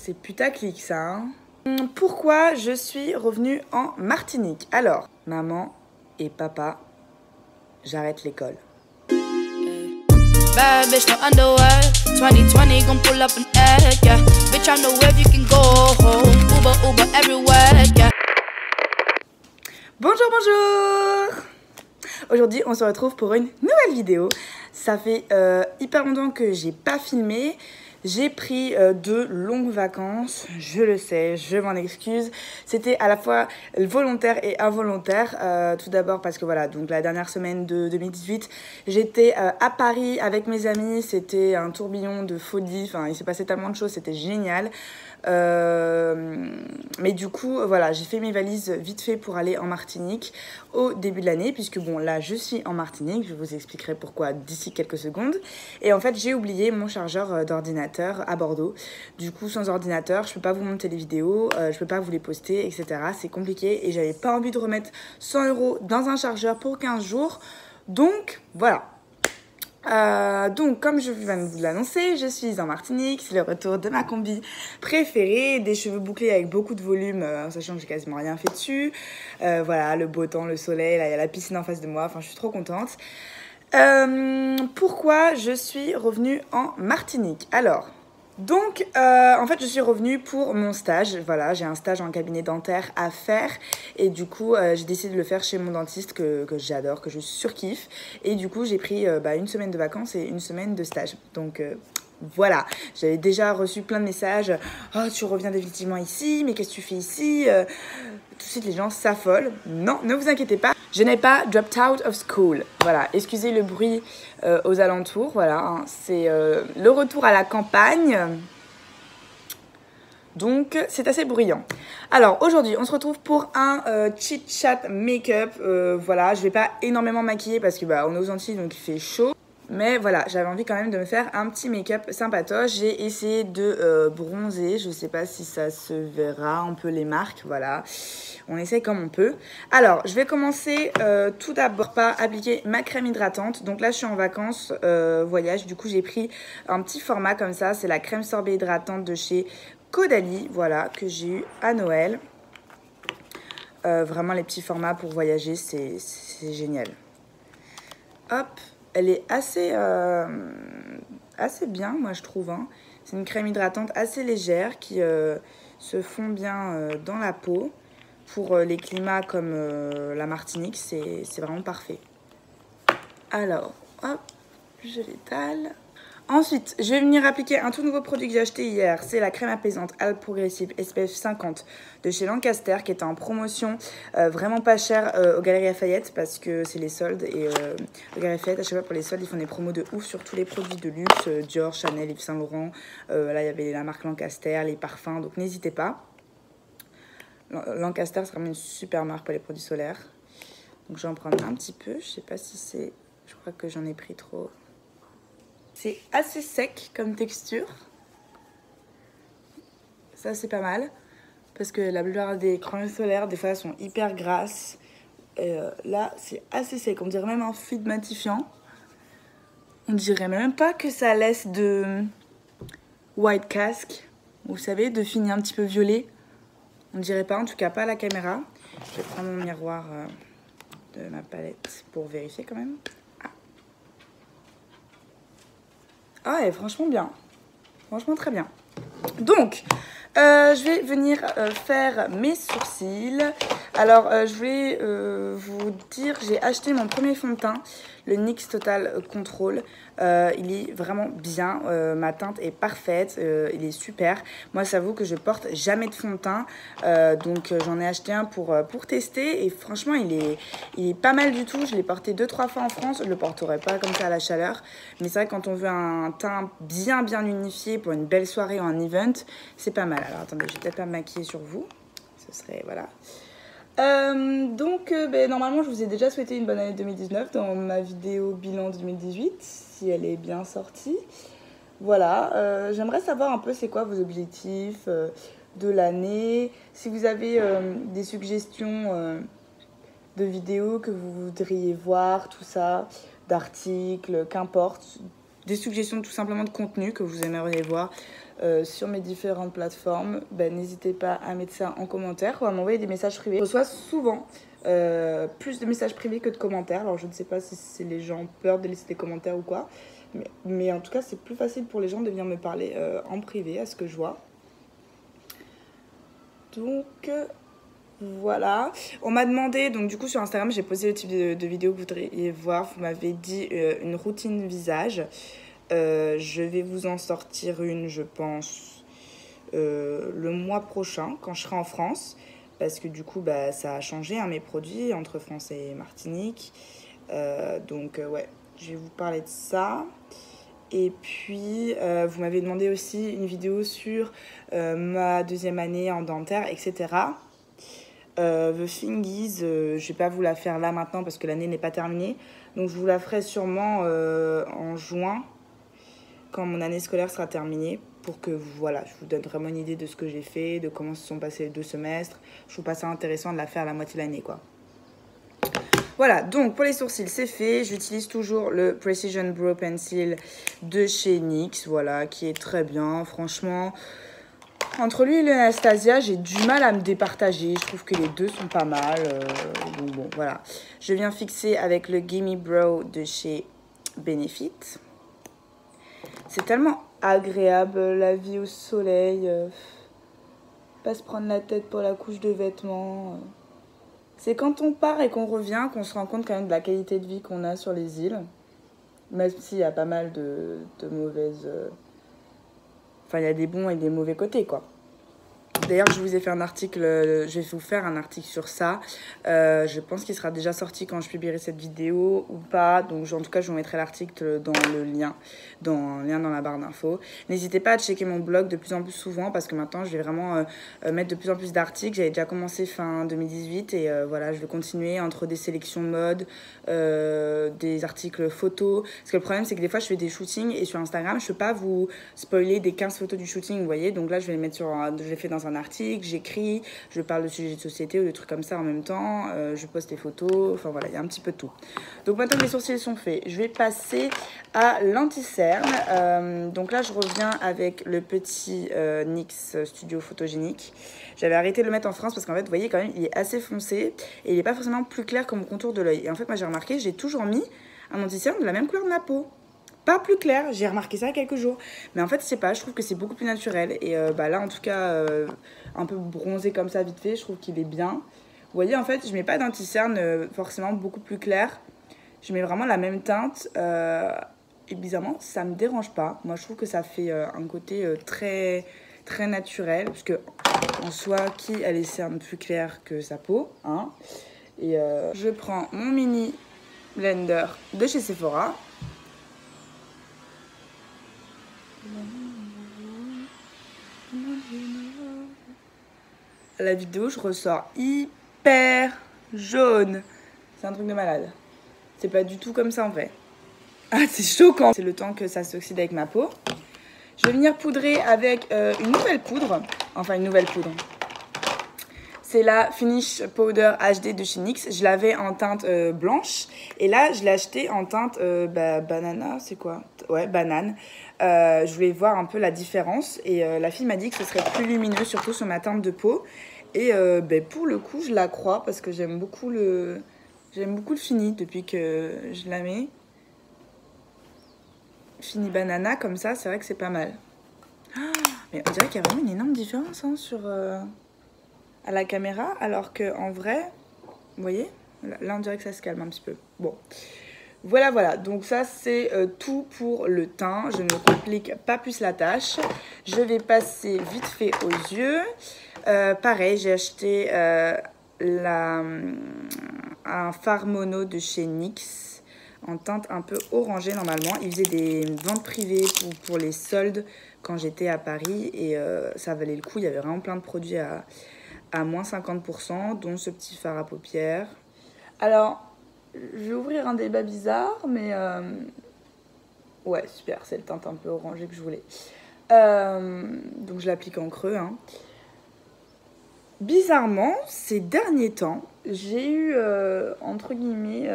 C'est putaclic ça, hein. Pourquoi je suis revenue en Martinique? Alors, maman et papa, j'arrête l'école. Bad bitch, no underwear. 2020 gon' pull up an egg, yeah. Bitch, I know where you can go home. Uber everywhere, yeah. Bonjour, bonjour! Aujourd'hui, on se retrouve pour une nouvelle vidéo. Ça fait hyper longtemps que j'ai pas filmé. J'ai pris de longues vacances, je le sais, je m'en excuse. C'était à la fois volontaire et involontaire. Tout d'abord parce que voilà, donc la dernière semaine de 2018, j'étais à Paris avec mes amis. C'était un tourbillon de folie. Enfin, il s'est passé tellement de choses, c'était génial. Mais du coup, voilà, j'ai fait mes valises vite fait pour aller en Martinique au début de l'année, puisque bon, là, je suis en Martinique. Je vous expliquerai pourquoi d'ici quelques secondes. Et en fait, j'ai oublié mon chargeur d'ordinateur à Bordeaux. Du coup, sans ordinateur, je peux pas vous monter les vidéos, je peux pas vous les poster, etc. C'est compliqué et j'avais pas envie de remettre 100 € dans un chargeur pour 15 jours. Donc, voilà. Donc, comme je viens de vous l'annoncer, je suis en Martinique. C'est le retour de ma combi préférée. Des cheveux bouclés avec beaucoup de volume, sachant que j'ai quasiment rien fait dessus. Voilà, le beau temps, le soleil. Là, il y a la piscine en face de moi. Enfin, je suis trop contente. Pourquoi je suis revenue en Martinique? Alors, donc, en fait, je suis revenue pour mon stage. Voilà, j'ai un stage en cabinet dentaire à faire. Et du coup, j'ai décidé de le faire chez mon dentiste que j'adore, que je surkiffe. Et du coup, j'ai pris une semaine de vacances et une semaine de stage. Donc, voilà, j'avais déjà reçu plein de messages. Oh, tu reviens définitivement ici, mais qu'est-ce que tu fais ici? Tout de suite, les gens s'affolent. Non, ne vous inquiétez pas. Je n'ai pas dropped out of school. Voilà, excusez le bruit aux alentours. Voilà, hein, c'est le retour à la campagne. Donc, c'est assez bruyant. Alors, aujourd'hui, on se retrouve pour un chit-chat make-up. Voilà, je vais pas énormément maquiller parce que on est aux Antilles, donc il fait chaud. Mais voilà, j'avais envie quand même de me faire un petit make-up sympatoche. J'ai essayé de bronzer. Je sais pas si ça se verra. On peut les marques, voilà. On essaie comme on peut. Alors, je vais commencer tout d'abord par appliquer ma crème hydratante. Donc là, je suis en vacances, voyage. Du coup, j'ai pris un petit format comme ça. C'est la crème sorbet hydratante de chez Caudalie, voilà, que j'ai eu à Noël. Vraiment, les petits formats pour voyager, c'est génial. Hop. Elle est assez bien, moi, je trouve. Hein. C'est une crème hydratante assez légère qui se fond bien dans la peau. Pour les climats comme la Martinique, c'est vraiment parfait. Alors, hop, je l'étale. Ensuite, je vais venir appliquer un tout nouveau produit que j'ai acheté hier. C'est la crème apaisante Alpes Progressive SPF 50 de chez Lancaster qui est en promotion vraiment pas cher aux Galeries Lafayette parce que c'est les soldes. Et aux Galeries Lafayette, à chaque fois pour les soldes, ils font des promos de ouf sur tous les produits de luxe, Dior, Chanel, Yves Saint Laurent. Là, il y avait la marque Lancaster, les parfums, donc n'hésitez pas. Lancaster, c'est vraiment une super marque pour les produits solaires. Donc, je vais en prendre un petit peu. Je sais pas si c'est... Je crois que j'en ai pris trop. C'est assez sec comme texture. Ça, c'est pas mal. Parce que la plupart des crèmes solaires, des fois, elles sont hyper grasses. Et là, c'est assez sec. On dirait même un fluide matifiant. On dirait même pas que ça laisse de white cast. Vous savez, de fini un petit peu violet. On dirait pas, en tout cas pas à la caméra. Je vais prendre mon miroir de ma palette pour vérifier quand même. Ah, elle est franchement bien. Franchement très bien. Donc, je vais venir faire mes sourcils. Alors, je voulais vous dire, j'ai acheté mon premier fond de teint, le NYX Total Control. Il est vraiment bien, ma teinte est parfaite, il est super. Moi, j'avoue que je porte jamais de fond de teint, donc j'en ai acheté un pour tester. Et franchement, il est pas mal du tout. Je l'ai porté 2-3 fois en France, je le porterai pas comme ça à la chaleur. Mais c'est vrai que quand on veut un teint bien unifié pour une belle soirée ou un event, c'est pas mal. Alors attendez, je vais peut-être pas me maquiller sur vous. Ce serait, voilà. Donc, normalement, je vous ai déjà souhaité une bonne année 2019 dans ma vidéo bilan 2018, si elle est bien sortie. Voilà, j'aimerais savoir un peu c'est quoi vos objectifs de l'année. Si vous avez des suggestions de vidéos que vous voudriez voir, tout ça, d'articles, qu'importe. des suggestions tout simplement de contenu que vous aimeriez voir sur mes différentes plateformes, n'hésitez pas à mettre ça en commentaire ou à m'envoyer des messages privés. Je reçois souvent plus de messages privés que de commentaires. Alors je ne sais pas si c'est les gens ont peur de laisser des commentaires ou quoi. Mais en tout cas, c'est plus facile pour les gens de venir me parler en privé, à ce que je vois. Donc, voilà. On m'a demandé, donc du coup sur Instagram, j'ai posé le type de vidéo que vous voudriez voir. Vous m'avez dit une routine visage. Je vais vous en sortir une, je pense, le mois prochain, quand je serai en France. Parce que du coup, ça a changé, hein, mes produits, entre France et Martinique. Donc, ouais, je vais vous parler de ça. Et puis, vous m'avez demandé aussi une vidéo sur ma deuxième année en dentaire, etc. The thing is, je ne vais pas vous la faire là maintenant parce que l'année n'est pas terminée. Donc, je vous la ferai sûrement en juin, quand mon année scolaire sera terminée, pour que voilà, je vous donne vraiment une idée de ce que j'ai fait, de comment se sont passés les 2 semestres. Je trouve pas ça intéressant de la faire à la moitié de l'année, quoi. Voilà, donc pour les sourcils, c'est fait. J'utilise toujours le Precision Brow Pencil de chez NYX, voilà, qui est très bien. Franchement, entre lui et l'Anastasia, j'ai du mal à me départager. Je trouve que les deux sont pas mal. Donc bon, voilà. Je viens fixer avec le Gimme Brow de chez Benefit. C'est tellement agréable, la vie au soleil. Pas se prendre la tête pour la couche de vêtements. C'est quand on part et qu'on revient qu'on se rend compte quand même de la qualité de vie qu'on a sur les îles. Même s'il y a pas mal de mauvaises... Enfin, il y a des bons et des mauvais côtés, quoi. D'ailleurs, je vous ai fait un article, je vais vous faire un article sur ça. Je pense qu'il sera déjà sorti quand je publierai cette vidéo ou pas. Donc, en tout cas, je vous mettrai l'article dans le lien, dans la barre d'infos. N'hésitez pas à checker mon blog de plus en plus souvent parce que maintenant, je vais vraiment mettre de plus en plus d'articles. J'avais déjà commencé fin 2018 et voilà, je vais continuer entre des sélections mode, des articles photos. Parce que le problème, c'est que des fois, je fais des shootings et sur Instagram, je ne peux pas vous spoiler des 15 photos du shooting, vous voyez. Donc là, je vais les mettre je les fais dans un article, j'écris, je parle de sujets de société ou de trucs comme ça en même temps, je poste des photos, enfin voilà, il y a un petit peu de tout. Donc maintenant que les sourcils sont faits, je vais passer à l'anti-cerne. Donc là, je reviens avec le petit NYX Studio Photogénique. J'avais arrêté de le mettre en France parce qu'en fait, vous voyez quand même, il est assez foncé et il n'est pas forcément plus clair que mon contour de l'œil. Et en fait, moi, j'ai remarqué, j'ai toujours mis un anti-cerne de la même couleur de ma peau. Pas plus clair, j'ai remarqué ça il y a quelques jours. Mais en fait, je sais pas, je trouve que c'est beaucoup plus naturel. Et là, en tout cas, un peu bronzé comme ça, vite fait, je trouve qu'il est bien. Vous voyez, en fait, je mets pas d'anti-cerne forcément beaucoup plus clair. Je mets vraiment la même teinte. Et bizarrement, ça me dérange pas. Moi, je trouve que ça fait un côté très, très naturel. Parce que, en soi, qui a les cernes plus clairs que sa peau, hein. Et je prends mon mini blender de chez Sephora. À la vidéo, je ressors hyper jaune. C'est un truc de malade. C'est pas du tout comme ça en fait. Ah, c'est choquant. C'est le temps que ça s'oxyde avec ma peau. Je vais venir poudrer avec une nouvelle poudre. Enfin, une nouvelle poudre. C'est la Finish Powder HD de chez NYX. Je l'avais en teinte blanche. Et là, je l'ai acheté en teinte banana. C'est quoi? Ouais, banane. Je voulais voir un peu la différence. Et la fille m'a dit que ce serait plus lumineux, surtout sur ma teinte de peau. Et pour le coup, je la crois parce que j'aime beaucoup le fini depuis que je la mets. Fini banana, comme ça, c'est vrai que c'est pas mal. Ah, mais on dirait qu'il y a vraiment une énorme différence hein, à la caméra, alors qu'en vrai, vous voyez, là on dirait que ça se calme un petit peu. Bon, voilà, donc ça c'est tout pour le teint. Je ne complique pas plus la tâche. Je vais passer vite fait aux yeux. Pareil, j'ai acheté un fard mono de chez NYX en teinte un peu orangée normalement. Ils faisaient des ventes privées pour les soldes quand j'étais à Paris et ça valait le coup. Il y avait vraiment plein de produits à moins 50%, dont ce petit fard à paupières. Alors, je vais ouvrir un débat bizarre, mais ouais, super, c'est le teinte un peu orangé que je voulais. Donc je l'applique en creux. Hein. Bizarrement, ces derniers temps, j'ai eu, entre guillemets,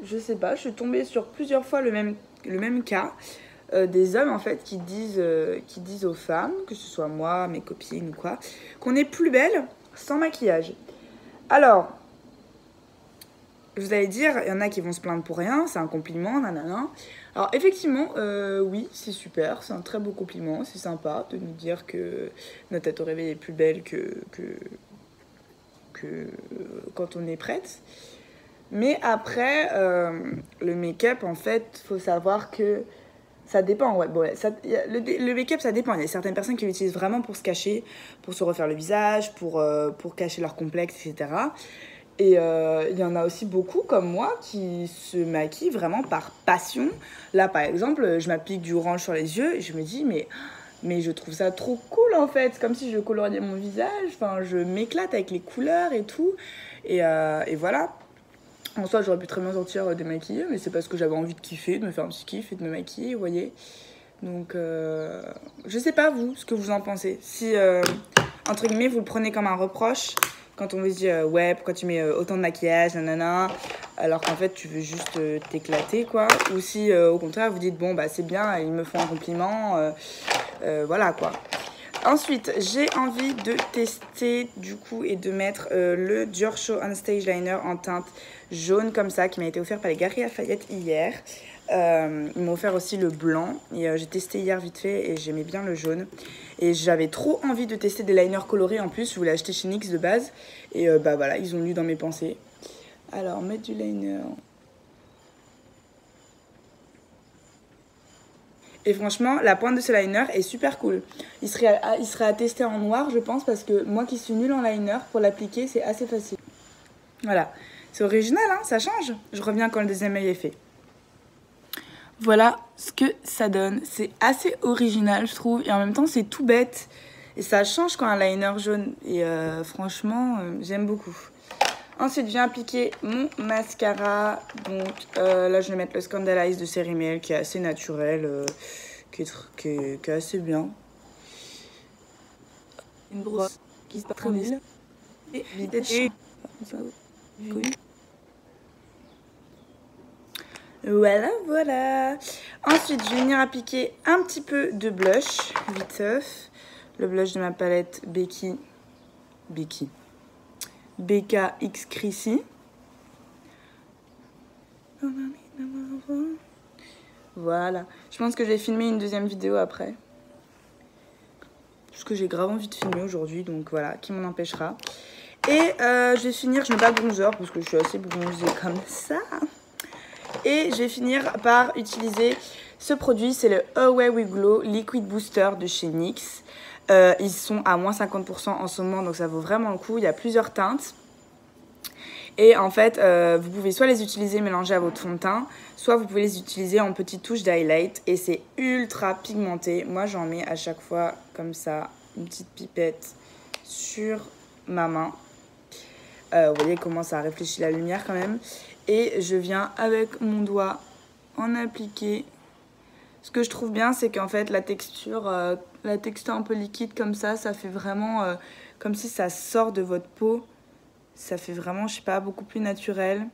je sais pas, je suis tombée sur plusieurs fois le même cas. Des hommes en fait qui disent aux femmes, que ce soit moi, mes copines ou quoi, qu'on est plus belle sans maquillage. Alors, vous allez dire, il y en a qui vont se plaindre pour rien, c'est un compliment, nanana. Alors effectivement, oui, c'est super, c'est un très beau compliment, c'est sympa de nous dire que notre tête au réveil est plus belle que quand on est prête. Mais après, le make-up, en fait, faut savoir que ça dépend. Ouais, bon, le make-up, ça dépend. Il y a certaines personnes qui l'utilisent vraiment pour se cacher, pour se refaire le visage, pour cacher leur complexe, etc. Et il y en a aussi beaucoup, comme moi, qui se maquillent vraiment par passion. Là, par exemple, je m'applique du orange sur les yeux et je me dis, mais je trouve ça trop cool, en fait. Comme si je coloriais mon visage. Enfin, je m'éclate avec les couleurs et tout. Et voilà. En soi, j'aurais pu très bien sortir démaquillée, mais c'est parce que j'avais envie de kiffer, de me faire un petit kiff et de me maquiller, vous voyez. Donc, je sais pas, vous, ce que vous en pensez. Si, entre guillemets, vous le prenez comme un reproche, quand on vous dit, ouais, pourquoi tu mets autant de maquillage, nanana, alors qu'en fait, tu veux juste t'éclater, quoi. Ou si, au contraire, vous dites, bon, bah, c'est bien, ils me font un compliment, voilà, quoi. Ensuite, j'ai envie de tester du coup et de mettre le Dior Show On Stage Liner en teinte jaune comme ça qui m'a été offert par les Galeries Lafayette hier. Ils m'ont offert aussi le blanc et j'ai testé hier vite fait et j'aimais bien le jaune. Et j'avais trop envie de tester des liners colorés en plus. Je voulais acheter chez NYX de base et bah voilà, ils ont lu dans mes pensées. Alors, mettre du liner. Et franchement, la pointe de ce liner est super cool. Il serait à tester en noir, je pense, parce que moi qui suis nulle en liner, pour l'appliquer, c'est assez facile. Voilà. C'est original, hein, ça change. Je reviens quand le deuxième œil est fait. Voilà ce que ça donne. C'est assez original, je trouve. Et en même temps, c'est tout bête. Et ça change quand un liner jaune. Et franchement, j'aime beaucoup. Ensuite, je viens appliquer mon mascara. Donc là, je vais mettre le Scandalize de Cerimel qui est assez naturel, qui est assez bien. Une brosse qui se très bien. Et voilà, voilà. Ensuite, je vais venir appliquer un petit peu de blush, vite œuf. Le blush de ma palette BK X Chrissy. Voilà. Je pense que je vais filmer une deuxième vidéo après. Parce que j'ai grave envie de filmer aujourd'hui, donc voilà, qui m'en empêchera. Et je vais finir, je mets pas de bronzer parce que je suis assez bronzée comme ça. Et je vais finir par utiliser ce produit, c'est le Away We Glow Liquid Booster de chez NYX. Ils sont à moins 50% en ce moment, donc ça vaut vraiment le coup. Il y a plusieurs teintes. Et en fait, vous pouvez soit les utiliser mélangés à votre fond de teint, soit vous pouvez les utiliser en petites touches d'highlight. Et c'est ultra pigmenté. Moi, j'en mets à chaque fois comme ça, une petite pipette sur ma main. Vous voyez comment ça réfléchit la lumière quand même. Et je viens avec mon doigt en appliquer. Ce que je trouve bien, c'est qu'en fait, la texture un peu liquide comme ça fait vraiment comme si ça sort de votre peau. Ça fait vraiment, je sais pas, beaucoup plus naturel.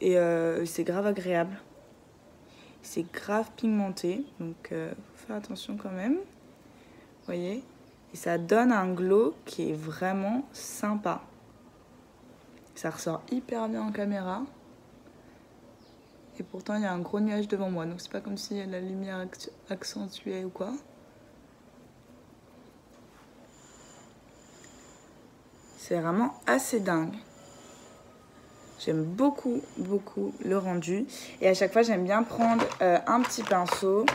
Et c'est grave agréable. C'est grave pigmenté. Donc, faut faire attention quand même. Vous voyez? Et ça donne un glow qui est vraiment sympa. Ça ressort hyper bien en caméra. Et pourtant, il y a un gros nuage devant moi. Donc, c'est pas comme si la lumière accentuait ou quoi. C'est vraiment assez dingue. J'aime beaucoup, beaucoup le rendu. Et à chaque fois, j'aime bien prendre un petit pinceau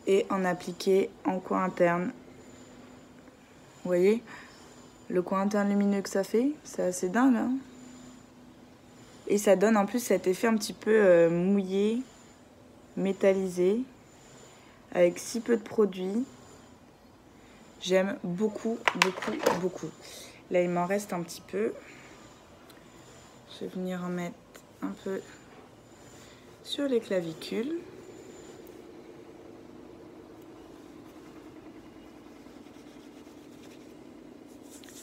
et en appliquer en coin interne. Vous voyez le coin interne lumineux que ça fait? C'est assez dingue, hein? Et ça donne en plus cet effet un petit peu mouillé, métallisé, avec si peu de produit. J'aime beaucoup, beaucoup, beaucoup. Là, il m'en reste un petit peu. Je vais venir en mettre un peu sur les clavicules.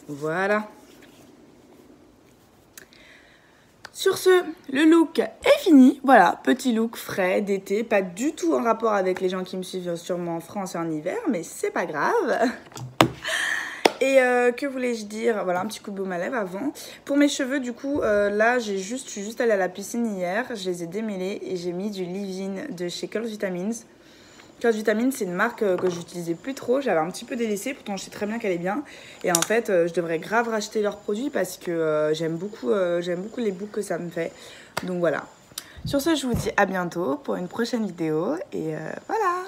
Voilà. Sur ce, le look est fini. Voilà, petit look frais d'été, pas du tout en rapport avec les gens qui me suivent sûrement en France et en hiver, mais c'est pas grave. Et que voulais-je dire? Voilà, un petit coup de baume à lèvres avant. Pour mes cheveux, du coup, là, je suis juste allée à la piscine hier. Je les ai démêlés et j'ai mis du leave-in de chez Curls Vitamins. Curls Vitamins, c'est une marque que j'utilisais plus trop. J'avais un petit peu délaissée, pourtant je sais très bien qu'elle est bien. Et en fait, je devrais grave racheter leurs produits parce que j'aime beaucoup les boucles que ça me fait. Donc voilà. Sur ce, je vous dis à bientôt pour une prochaine vidéo. Et voilà.